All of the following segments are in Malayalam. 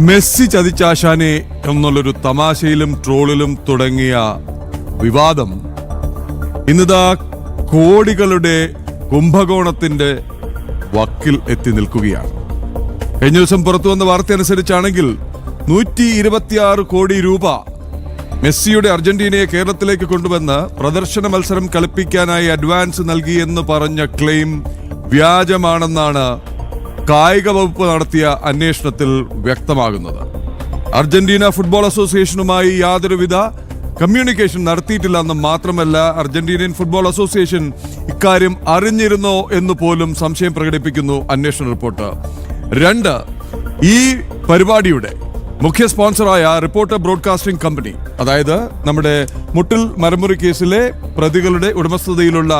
മെസ്സി ചതിച്ചാശാനെ എന്നുള്ളൊരു തമാശയിലും ട്രോളിലും തുടങ്ങിയ വിവാദം ഇന്നിതാ കോടികളുടെ കുംഭകോണത്തിന്റെ വക്കിൽ എത്തി നിൽക്കുകയാണ്. കഴിഞ്ഞ ദിവസം പുറത്തു വന്ന വാർത്ത അനുസരിച്ചാണെങ്കിൽ 126 കോടി രൂപ മെസ്സിയുടെ അർജന്റീനയെ കേരളത്തിലേക്ക് കൊണ്ടുവന്ന് പ്രദർശന മത്സരം കളിപ്പിക്കാനായി അഡ്വാൻസ് നൽകിയെന്ന് പറഞ്ഞ ക്ലെയിം വ്യാജമാണെന്നാണ് കായിക വകുപ്പ് നടത്തിയ അന്വേഷണത്തിൽ വ്യക്തമാകുന്നത്. അർജന്റീന ഫുട്ബോൾ അസോസിയേഷനുമായി യാതൊരുവിധ കമ്മ്യൂണിക്കേഷൻ നടത്തിയിട്ടില്ലെന്ന് മാത്രമല്ല, അർജന്റീനിയൻ ഫുട്ബോൾ അസോസിയേഷൻ ഇക്കാര്യം അറിഞ്ഞിരുന്നോ എന്ന് പോലും സംശയം പ്രകടിപ്പിക്കുന്നു അന്വേഷണ റിപ്പോർട്ട്. 2, ഈ പരിപാടിയുടെ മുഖ്യ സ്പോൺസറായ റിപ്പോർട്ടർ ബ്രോഡ്കാസ്റ്റിംഗ് കമ്പനി, അതായത് നമ്മുടെ മുട്ടിൽ മരമുറി കേസിലെ പ്രതികളുടെ ഉടമസ്ഥതയിലുള്ള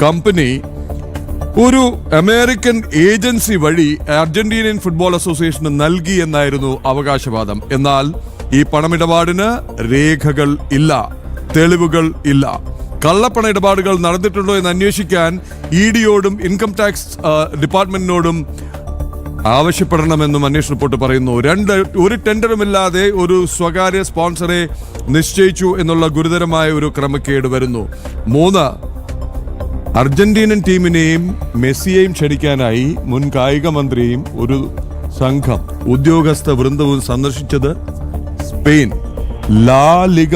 കമ്പനി ഒരു അമേരിക്കൻ ഏജൻസി വഴി അർജന്റീനിയൻ ഫുട്ബോൾ അസോസിയേഷന് നൽകി എന്നായിരുന്നു അവകാശവാദം. എന്നാൽ ഈ പണമിടപാടിന് രേഖകൾ ഇല്ല, തെളിവുകൾ ഇല്ല. കള്ളപ്പണ ഇടപാടുകൾ നടന്നിട്ടുണ്ടോ എന്ന് അന്വേഷിക്കാൻ ഇഡിയോടും ഇൻകം ടാക്സ് ഡിപ്പാർട്ട്മെന്റിനോടും ആവശ്യപ്പെടണമെന്നും അന്വേഷണ റിപ്പോർട്ട് പറയുന്നു. 2, ഒരു ടെൻഡറുമില്ലാതെ ഒരു സ്വകാര്യ സ്പോൺസറെ നിശ്ചയിച്ചു എന്നുള്ള ഗുരുതരമായ ഒരു ക്രമക്കേട് വരുന്നു. 3, അർജന്റീനൻ ടീമിനെയും മെസ്സിയെയും ക്ഷണിക്കാനായി മുൻ കായിക മന്ത്രിയും ഒരു സംഘം ഉദ്യോഗസ്ഥ വൃന്ദവും സന്ദർശിച്ചത് സ്പെയിൻ. ലാ ലിഗ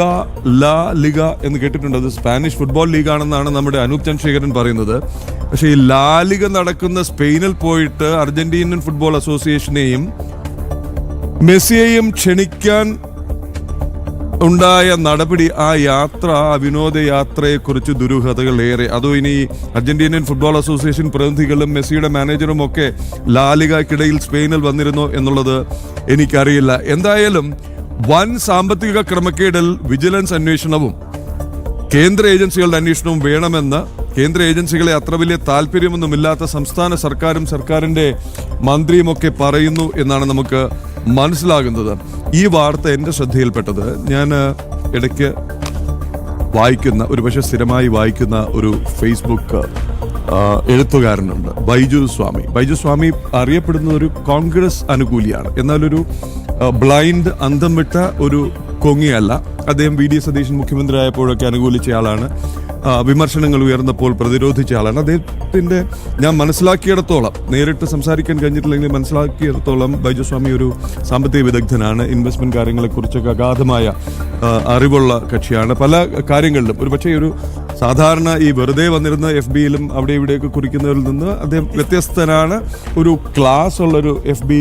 എന്ന് കേട്ടിട്ടുണ്ട്. അത് സ്പാനിഷ് ഫുട്ബോൾ ലീഗാണെന്നാണ് നമ്മുടെ അനൂപ് ചന്ദ്രശേഖരൻ പറയുന്നത്. പക്ഷേ ഈ ലാ ലിഗ നടക്കുന്ന സ്പെയിനിൽ പോയിട്ട് അർജന്റീനൻ ഫുട്ബോൾ അസോസിയേഷനെയും മെസ്സിയെയും ക്ഷണിക്കാൻ ഉണ്ടായ നടപടി, ആ യാത്ര, ആ വിനോദയാത്രയെക്കുറിച്ച് ദുരൂഹതകൾ ഏറെ. അതോ ഇനി അർജന്റീനിയൻ ഫുട്ബോൾ അസോസിയേഷൻ പ്രതിനിധികളും മെസ്സിയുടെ മാനേജറും ഒക്കെ ലാലിഗയ്ക്കിടയിൽ സ്പെയിനിൽ വന്നിരുന്നോ എന്നുള്ളത് എനിക്കറിയില്ല. എന്തായാലും വൻ സാമ്പത്തിക ക്രമക്കേടിൽ വിജിലൻസ് അന്വേഷണവും കേന്ദ്ര ഏജൻസികളുടെ അന്വേഷണവും വേണമെന്ന് കേന്ദ്ര ഏജൻസികളെ അത്ര വലിയ താല്പര്യമൊന്നുമില്ലാത്ത സംസ്ഥാന സർക്കാരും സർക്കാരിന്റെ മന്ത്രിയുമൊക്കെ പറയുന്നു എന്നാണ് നമുക്ക് മനസ്സിലാകുന്നത്. ഈ വാർത്ത എന്റെ ശ്രദ്ധയിൽപ്പെട്ടത്, ഞാൻ ഇടയ്ക്ക് വായിക്കുന്ന, ഒരുപക്ഷെ സ്ഥിരമായി വായിക്കുന്ന ഒരു ഫേസ്ബുക്ക് എഴുത്തുകാരനുണ്ട്, ബൈജു സ്വാമി അറിയപ്പെടുന്ന ഒരു കോൺഗ്രസ് അനുകൂലിയാണ്. എന്നാലൊരു ബ്ലൈൻഡ്, അന്തം വിട്ട ഒരു കൊങ്ങിയല്ല. അദ്ദേഹം VD സതീശൻ മുഖ്യമന്ത്രി ആയപ്പോഴൊക്കെ അനുകൂലിച്ച ആളാണ്. വിമർശനങ്ങൾ ഉയർന്നപ്പോൾ പ്രതിരോധിച്ച ആളാണ്. അദ്ദേഹത്തിന്റെ ഞാൻ മനസ്സിലാക്കിയിടത്തോളം, നേരിട്ട് സംസാരിക്കാൻ കഴിഞ്ഞിട്ടില്ലെങ്കിൽ മനസ്സിലാക്കിയിടത്തോളം ബൈജു സ്വാമി ഒരു സാമ്പത്തിക വിദഗ്ധനാണ്. ഇൻവെസ്റ്റ്മെന്റ് കാര്യങ്ങളെക്കുറിച്ചൊക്കെ അഗാധമായ അറിവുള്ള കക്ഷിയാണ്. പല കാര്യങ്ങളിലും ഒരുപക്ഷെ ഒരു സാധാരണ ഈ വെറുതെ വന്നിരുന്ന FBയിലും അവിടെ ഇവിടെയൊക്കെ കുറിക്കുന്നവരിൽ നിന്ന് അദ്ദേഹം വ്യത്യസ്തനാണ്. ഒരു ക്ലാസ് ഉള്ളൊരു FB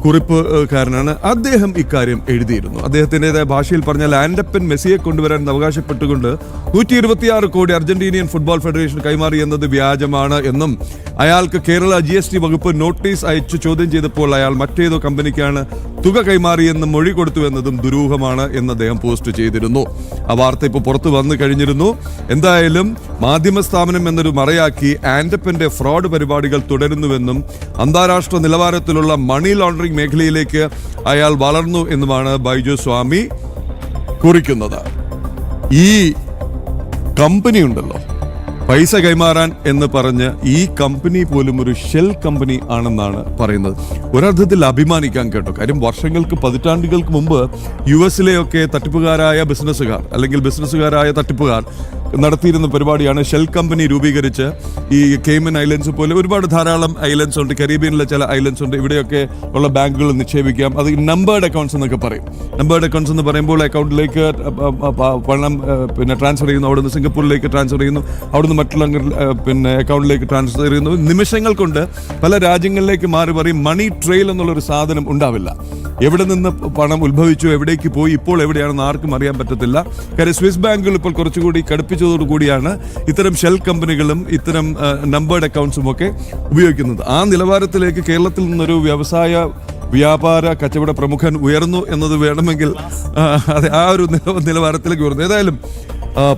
കുറിപ്പുകാരനാണ്. അദ്ദേഹം ഇക്കാര്യം എഴുതിയിരുന്നു. അദ്ദേഹത്തിൻ്റെതായ ഭാഷയിൽ പറഞ്ഞാൽ ആൻഡപ്പൻ മെസ്സിയെ കൊണ്ടുവരാൻ അവകാശപ്പെട്ടുകൊണ്ട് 126 കോടി അർജന്റീനിയൻ ഫുട്ബോൾ ഫെഡറേഷൻ കൈമാറി എന്നത് വ്യാജമാണ് എന്നും അയാൾക്ക് കേരള GST വകുപ്പ് നോട്ടീസ് അയച്ചു ചോദ്യം ചെയ്തപ്പോൾ അയാൾ മറ്റേതോ കമ്പനിക്കാണ് തുക കൈമാറിയെന്ന് മൊഴി കൊടുത്തു എന്നതും ദുരൂഹമാണ് എന്ന് അദ്ദേഹം പോസ്റ്റ് ചെയ്തിരുന്നു. ആ വാർത്ത ഇപ്പോൾ പുറത്തു വന്നു കഴിഞ്ഞിരുന്നു. എന്തായാലും മാധ്യമ സ്ഥാപനം എന്നൊരു മറയാക്കി ആൻഡപ്പന്റെ ഫ്രോഡ് പരിപാടികൾ തുടരുന്നുവെന്നും അന്താരാഷ്ട്ര നിലവാരത്തിലുള്ള മണി ലോണ്ടറിംഗ് മേഖലയിലേക്ക് അയാൾ വളർന്നു എന്നുമാണ് ബൈജു സ്വാമി കുറിക്കുന്നത്. ഈ കമ്പനി ഉണ്ടല്ലോ, പൈസ കൈമാറാൻ എന്ന് പറഞ്ഞ് ഈ കമ്പനി പോലും ഒരു ഷെൽ കമ്പനി ആണെന്നാണ് പറയുന്നത്. ഒരർത്ഥത്തിൽ അഭിമാനിക്കാൻ കേട്ടോ. കാര്യം വർഷങ്ങൾക്ക്, പതിറ്റാണ്ടുകൾക്ക് മുമ്പ് US-ലെയൊക്കെ തട്ടിപ്പുകാരായ ബിസിനസ്സുകാർ അല്ലെങ്കിൽ ബിസിനസ്സുകാരായ തട്ടിപ്പുകാർ നടത്തിയിരുന്ന പരിപാടിയാണ് ഷെൽ കമ്പനി രൂപീകരിച്ച് ഈ കേമൻ ഐലൻഡ്സ് പോലെ ഒരുപാട് ധാരാളം ഐലൻഡ്സ് ഉണ്ട്, കരീബിയനിലെ ചില ഐലൻഡ്സ് ഉണ്ട്. ഇവിടെയൊക്കെ ഉള്ള ബാങ്കുകൾ നിക്ഷേപിക്കാം. അത് നമ്പേർഡ് അക്കൗണ്ട്സ് എന്നൊക്കെ പറയും. നമ്പേർഡ് അക്കൗണ്ട്സ് എന്ന് പറയുമ്പോൾ അക്കൗണ്ടിലേക്ക് പണം ട്രാൻസ്ഫർ ചെയ്യുന്നു, അവിടുന്ന് സിംഗപ്പൂരിലേക്ക് ട്രാൻസ്ഫർ ചെയ്യുന്നു, അവിടുന്ന് മറ്റുള്ള അക്കൗണ്ടിലേക്ക് ട്രാൻസ്ഫർ ചെയ്യുന്നു. നിമിഷങ്ങൾ കൊണ്ട് പല രാജ്യങ്ങളിലേക്ക് മാറി പറയും. മണി ട്രെയിൽ എന്നുള്ളൊരു സാധനം ഉണ്ടാവില്ല. എവിടെ നിന്ന് പണം ഉത്ഭവിച്ചു, എവിടേക്ക് പോയി, ഇപ്പോൾ എവിടെയാണെന്ന് ആർക്കും അറിയാൻ പറ്റത്തില്ല. കാര്യം സ്വിസ് ബാങ്കുകൾ ഇപ്പോൾ കുറച്ചുകൂടി കടുപ്പിച്ചതോടുകൂടിയാണ് ഇത്തരം ഷെൽ കമ്പനികളും ഇത്തരം നമ്പേർഡ് അക്കൗണ്ട്സും ഒക്കെ ഉപയോഗിക്കുന്നത്. ആ നിലവാരത്തിലേക്ക് കേരളത്തിൽ നിന്നൊരു വ്യാപാര കച്ചവട പ്രമുഖൻ ഉയർന്നു എന്നത് വേണമെങ്കിൽ ആ ഒരു നിലവാരത്തിലേക്ക് ഉയർന്നു. ഏതായാലും